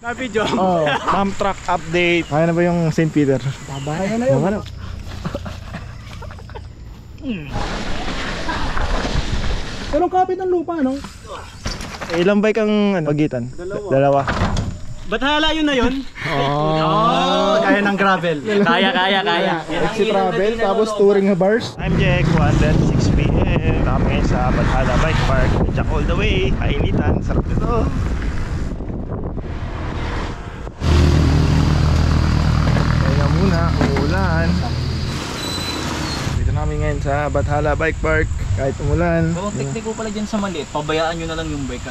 Na video. Oh, ma'am truck update. Kaya na ba yung St. Peter? Babaya na yun. Anong kapit ng lupa, no? Ilang bike ang pagitan? Dalawa. Bathala yun na yun? Oh, kaya ng gravel. Kaya. Exit travel, tapos touring bars. I'm Jack, 1:06 PM. Kami sa Bathala Bike Park. Jack all the way. Kainitan, sarap nito. Kaya muna, umuulan. Dito namin ngayon sa Bathala Bike Park. Kahit umulan. So, technique ko pala dyan sa maliit, pabayaan nyo na lang yung bike.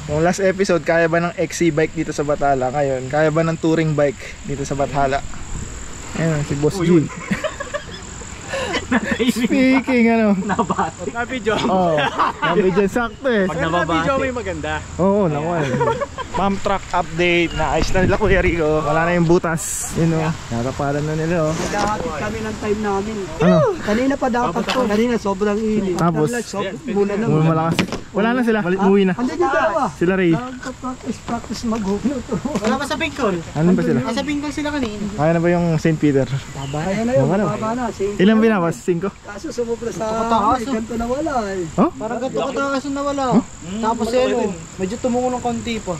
Yung last episode, kaya ba ng XC bike dito sa Bathala? Ngayon, kaya ba ng touring bike dito sa Bathala? Ayan, si Boss G. Speaking, Nabati. Na video. Nabidyan sakto eh. Pag nababati. May maganda. Oo, nakuha. Ma'am truck update. Naayos na nila Kuya Rico. Wala na yung butas. Yun o. Natapalan na nila o. Naghahatid kami ng time namin. Ano? Kanina pa dapat to. Kanina sobrang init. Tapos? Muna na. Malakas. Wala na sila. Uwi na. Andun yung dalawa. Sila Ray. Practice mag-hook na to. Wala pa sa Bicol. Ano ba sila? Nasa Bicol sila kanina. Kaya na ba yung St. Peter? Babaya na yun. Bababa na. Ilang binawas? 5? Kaso sumubra sa ganito na wala eh. Oh? Parang ganito katakas na wala. Tapos medyo tumungo ng konti pa.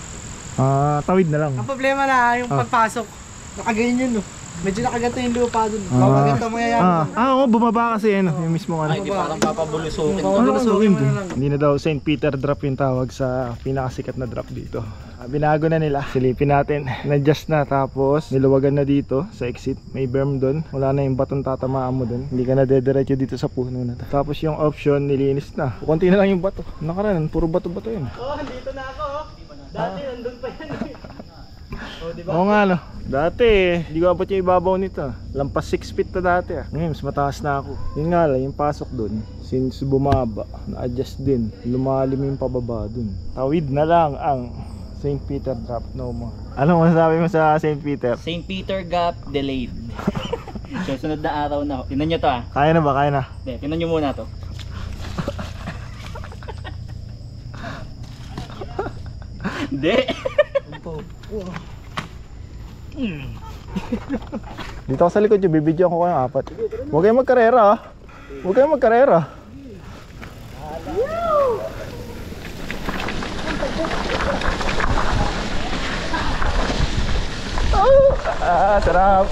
Tawid na lang. Ang problema na yung pagpasok. Nakaganyan yun. Medyo nakaganto yung lupa dun. Nakaganto mangyayari. Oo, bumaba kasi yung mismo Ay, di parang papabulusukin. Hindi na daw St. Peter drop yung tawag sa pinakasikat na drop dito. Binago na nila. Silipin natin. Na-adjust na, tapos niluwagan na dito sa exit. May berm doon. Wala na yung baton tatamaan mo doon. Hindi ka na dediretso dito sa puno na to. Tapos yung option nilinis na. Kunti na lang yung bato. Nakaraan, puro bato-bato yun. Dito na ako. Dati nandun pa yan. Diba? Oo nga no. Dati hindi ko abot yung ibabaw nito. Lampas 6 feet na dati Ngayon mas mataas na ako. Yun nga lang, yung pasok dun, since bumaba, na-adjust din. Lumalim yung pababa dun. Tawid na lang ang St. Peter drop, no more. Ano masasabi mo sa St. Peter? St. Peter Gap delayed. So, sunod na araw na. Tingnan nyo to Kaya na ba? Kaya na? Hindi, tingnan nyo muna to. Hindi. Dito ako sa likod yung bibidyo ko kayong 4. Huwag kayong magkarera Huwag kayong magkarera. Sarap.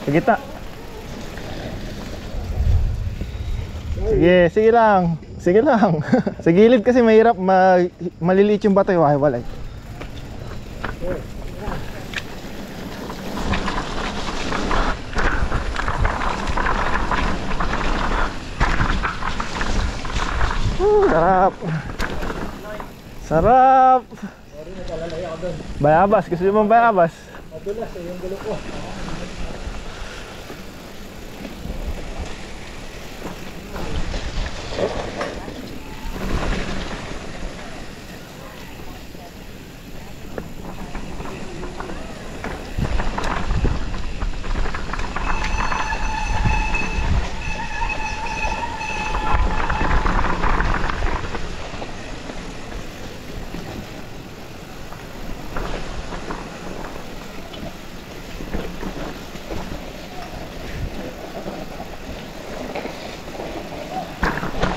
Kita. Sige lang. Sige lang. Sa gilid kasi mahirap, maliliit yung bato, walay. Sarap. Sarap. Bayabas, gusto mo bayabas? Madulas yung gulo ko.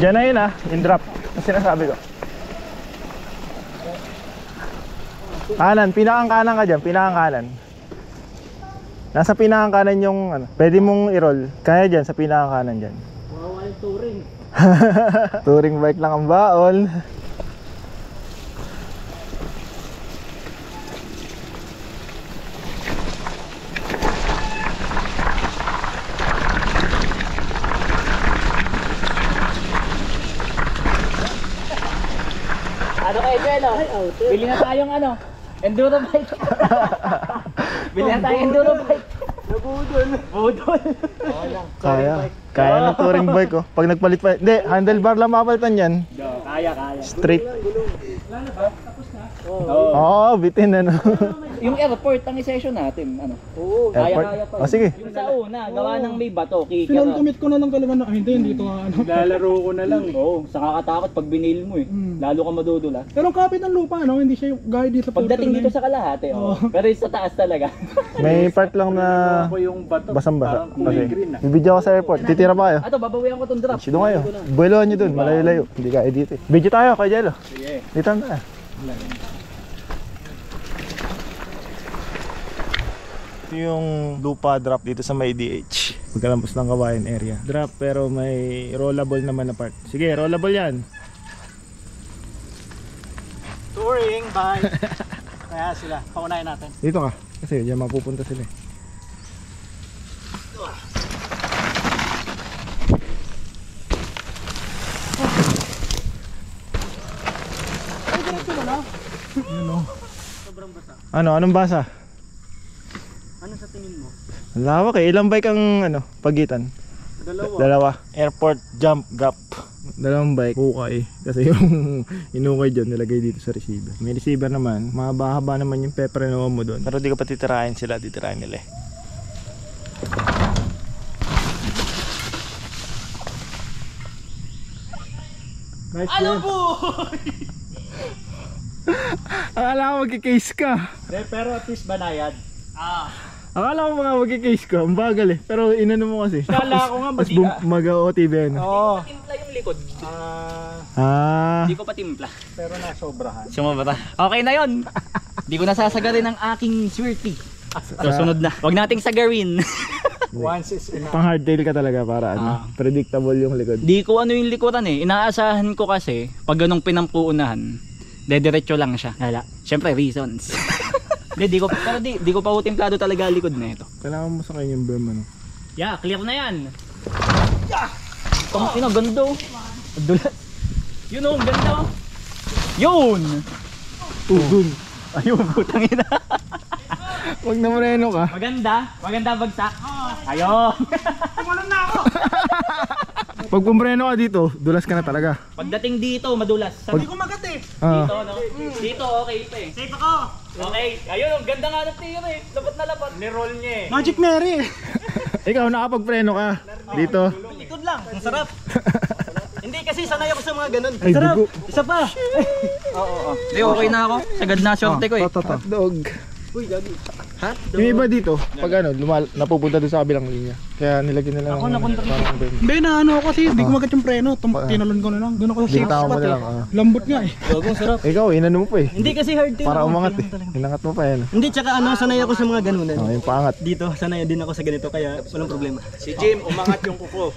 Diyan na yun yung drop. Ang sinasabi ko. Kanan, pinakang kanan ka dyan, pinakang kanan. Nasa pinakang kanan yung pwede mong i-roll. Kaya dyan, sa pinakang kanan dyan. Wow, yung touring. Touring bike lang ang baon. Ano kayo, Jello? Bili na tayong enduro bike. Bili na tayong enduro bike. Budol. Kaya ng touring bike oh. Pag nagpalit pa, hindi, handlebar lang mapalitan yan. Kaya. Straight. Oo. Oo, bitin ano. Yung airport, ang session natin, ano? Oo. Kaya pa. Oh, sige. Yung sa una, gawa ng may bato, kikira. Sinultumit ko na lang talaga na, hindi to ano. Lalaro ko na lang. Oo, sa kakatakot pag binil mo eh. Lalo ka madudula. Pero ang kapit ng lupa, no? Hindi siya yung gaya dito sa Pagdating dito sa kalahati, oh. Pero yung sa taas talaga. May part lang na Ako yung bato. basang-basa. Parang kulay Kasi, green, ah. bibidyo ako sa airport. Titira pa kayo. Ato, babawian ko tong drop. Sido kayo. Bueloan nyo dun, malayo-layo. Hindi kaya dito eh. Video tayo, kay Jello. Sige. Dito na. Ito yung lupa drop dito sa may DH. Pagkalampos ng Kawayan area. Drop pero may rollable naman na part. Sige, rollable yan. Touring, bye. Kaya sila, paunahin natin. Dito ka. Kasi diyan mapupunta sila eh. Ay, diretso na lang. Sobrang basa. Anong basa? Ano sa tingin mo? Ang lawak eh. Ilang bike ang pagitan? Dalawa. Airport jump gap. Dalawang bike. Hukay. Kasi yung inukay dyan nilagay dito sa receiver. May receiver naman. Mahaba-haba naman yung pepreno mo doon. Pero di ka pa titirahin sila. Titirahin nila eh. Nice ano po? Akala ko magkikase ka. Pero at least banayad. Akala ko mga magkikase ka. Ang bagal eh. Pero inano mo kasi. Kala ko nga Mas mag-OTV ano. Oo. Timpla yung likod. Ah. Hindi ko pa timpla. Pero nasobrahan. Sumabata. Okay na yon. Hindi ko nasasagarin ang aking swirty. Susunod na. Huwag nating sagarin. Once is enough. Pang hardtail ka talaga para ano. Predictable yung likod. Di ko ano yung likuran eh. Inaasahan ko kasi pag ganong pinampuunahan, dediretso lang siya. Lala. Siyempre reasons. Di ko pa utimplado talaga likod na ito. Kailangan mo sa kanya yung berm ano. Yeah, clear na yan. Tong ina ganda oh. Dulas. Yun oh, ganda oh. Yun. Dun. Ayun, putang ina. Wag na moreno ka. Maganda bagsak. Ayun. Pag pumreno ka dito, dulas ka na talaga. Pagdating dito, madulas. Hindi ko magat eh. Dito, no? Dito, okay pa eh. Safe ako. Okay. Ayun, ang ganda nga ng tiro eh. Lapat na lapat. Ni-roll niya eh. Magic Mary. Ikaw nakapagpreno ka dito. Likod lang, ang sarap. Hindi kasi sanay ako sa mga ganun. Ay, dugo. Isa pa. Oo. Hindi, okay na ako. Sagad na sorte ko eh. Hotdog. Uy, gagi. Yung iba dito, pag ano, napupunta doon sa kabilang linya. Kaya nilagyan nila ng parang berm. Hindi na ano ako kasi, hindi ko magat yung preno. Tinalon ko na lang. Doon ako sa safe Bigtaw mo spot na eh. lang. Lambot nga eh. Gagong sarap. Ikaw, inano mo pa eh. Hindi kasi hard tail. Para umangat eh. Inangat mo pa yan. Hindi, tsaka ano, sanay ako sa mga ganunan. Oh, yung paangat. Dito, sanay din ako sa ganito, kaya walang problema. Si Jim, umangat yung kuko.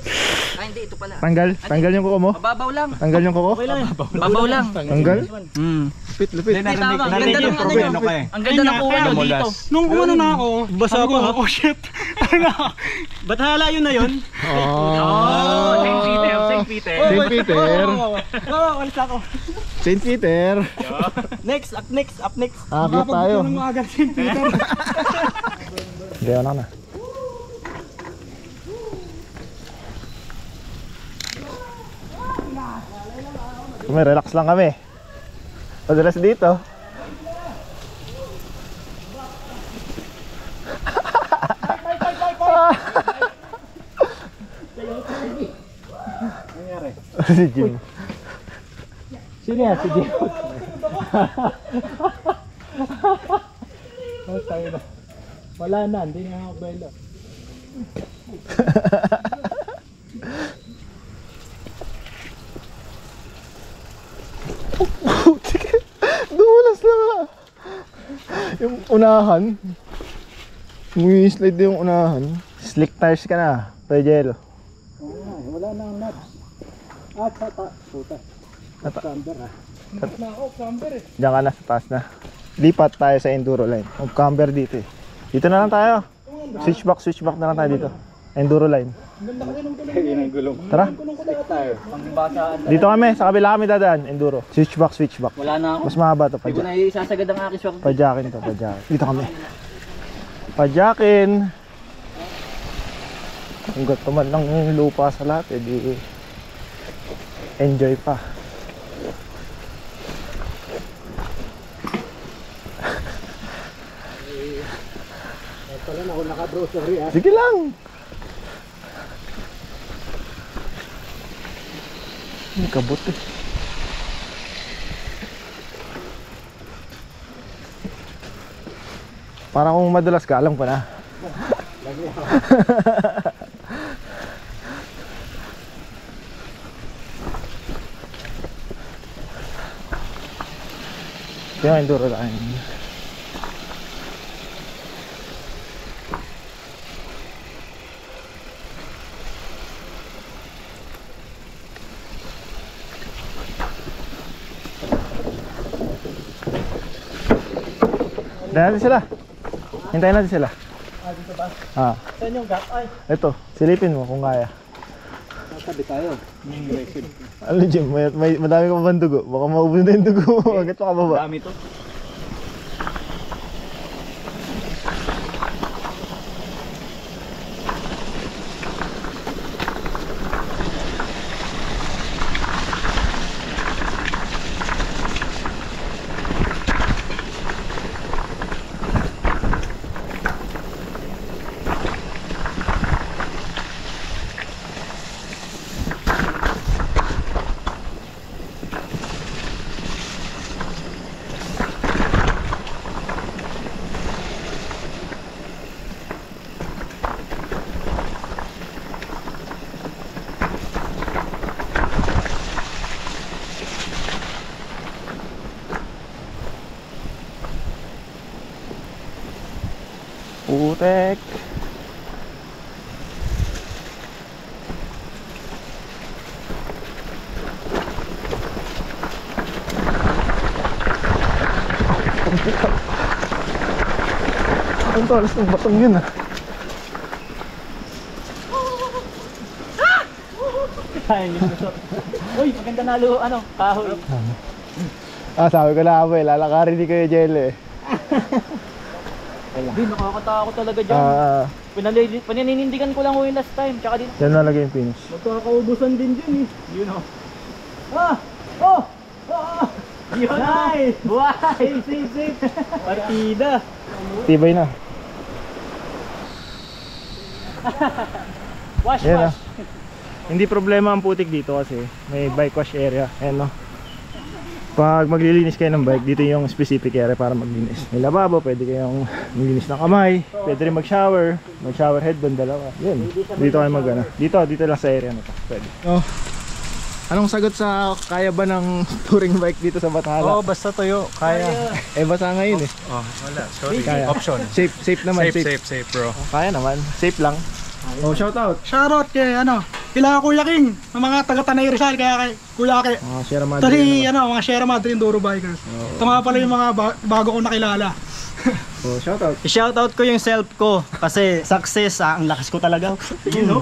Ay, hindi. Ito pala. Tanggal yung kuko mo? Mababaw lang. Tanggal yung kuko? Mababaw lang. Tanggal? Lupit. Hindi, tama. Ang ganda ng ano yun. Ang ganda ng kuha nyo dito. Nung umano na ako, Basa sabi ko, pa. oh shit. Ba't hala yun na yun? Oh. Saint Peter. Saint Peter. Oo, alis ako. Saint Peter. Next, up next. Akit tayo. Nung agad si Peter. Hindi, ano na. Relax lang kami. Padalas dito. Si Jim. Sino yan? Si Jim. Wala na, hindi nga ako belo. Dulas na nga. Yung unahan. Slide yung unahan. Slick tires ka na. Pwede. Wala na ang nuts. Puta. Camber ha. Diyan ka na sa taas na. Lipat tayo sa enduro line. Camber dito eh. Dito na lang tayo. Switch back na lang tayo dito. Enduro line. Gulong. Tara. Pangbasaan. Dito kami. Sa kabila kami dadaan. Enduro. Switch back. Wala na ako. Mas mahaba to. Hindi ko na isasagad ang aking swak. Pajakin to. Pajakin. Dito kami. Pajakin. Kung gato man lang yung lupa sa lahat, edi enjoy pa. Pala na ako naka-grocery ah. Sige lang. May kabot eh. Parang kung madalas ka, alam ko na. Kaya enduro lang. Hintayin natin sila. Hintayin natin sila. Dito ba? Saan yung gap? Ay. Ito, silipin mo kung kaya. Sabi tayo. Ano Jim, may madami ka pa bang dugo? Baka maubos na yung dugo mo. Agad pa ka baba. Dami to. Putek. Ang talas ng batong yun ah. Ay, uy, maganda na ano, kahoy. Sabi ko na ako lalakarin ni Kuya Jel eh. Hindi, nakakatakot talaga dyan. Pinaninindigan ko lang yung last time, tsaka din. Yan nalagay yung finish. Magkakaubusan din dyan eh. You know. Yun Nice! Why? Safe. Partida. Tibay na. Wash. Yan ah. Hindi problema ang putik dito kasi may bike wash area. Ayan no. Pag maglilinis kayo ng bike, dito yung specific area para maglinis. May lababo, pwede kayong maglinis ng kamay, pwede rin mag-shower head doon, dalawa. Yun, dito kayo mag-ano. Dito lang sa area na to, pwede. Oh, anong sagot sa kaya ba ng touring bike dito sa Bathala? Basta toyo. Kaya. Basa ngayon eh. Wala. Sorry. Kaya. Option. Safe naman, Safe bro. Kaya naman, safe lang. Oh, shout out. Shoutout kay kila Kuya King, ng mga taga Tanay Rizal, kaya kay Kuya Ake. Sierra Madre. Tali, mga Sierra Madre Enduro Bikers. Ito nga pala yung mga bago kong nakilala. Oh, shout out. I-shoutout ko yung self ko kasi success ang lakas ko talaga. You know?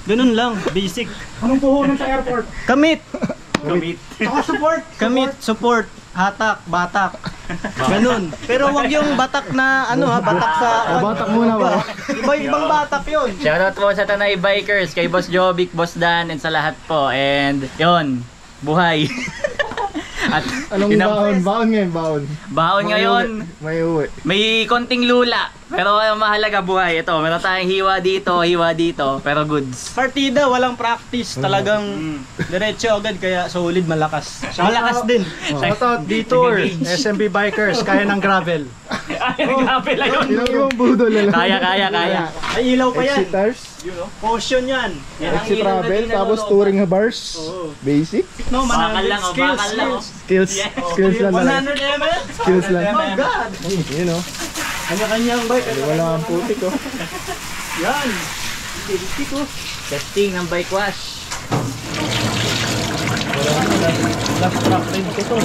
Ganun lang, basic. Anong puhunan sa airport? Kamit, Saka support, hatak, batak. Ganun. Pero wag yung batak na batak sa Batak muna ba? Ibang batak 'yun. Shoutout po sa Tanay Bikers, kay Boss Jovic, Boss Dan, and sa lahat po. And yun, buhay. At Anong baon ngayon? baon ngayon, May uwi. may konting lula. Pero mahalaga buhay. Ito, meron tayong hiwa dito, pero goods. Partida, walang practice, talagang diretso agad kaya solid, malakas. Malakas din. Shoutout Detour, SMB Bikers, kaya ng gravel. Ay, grabe lang yun. Ibang budol na lang. Kaya. Ay, ilaw pa yan. Exitars, Potion yan. exit travel, tapos touring bars. Basic. No, Bakal lang, skills. bakal lang. Skills lang talaga. 100 ml? Skills lang. Oh God! You know, Kanya-kanyang bike. wala ang putik oh. Yan. Testing ng bike wash. Last track time ko to.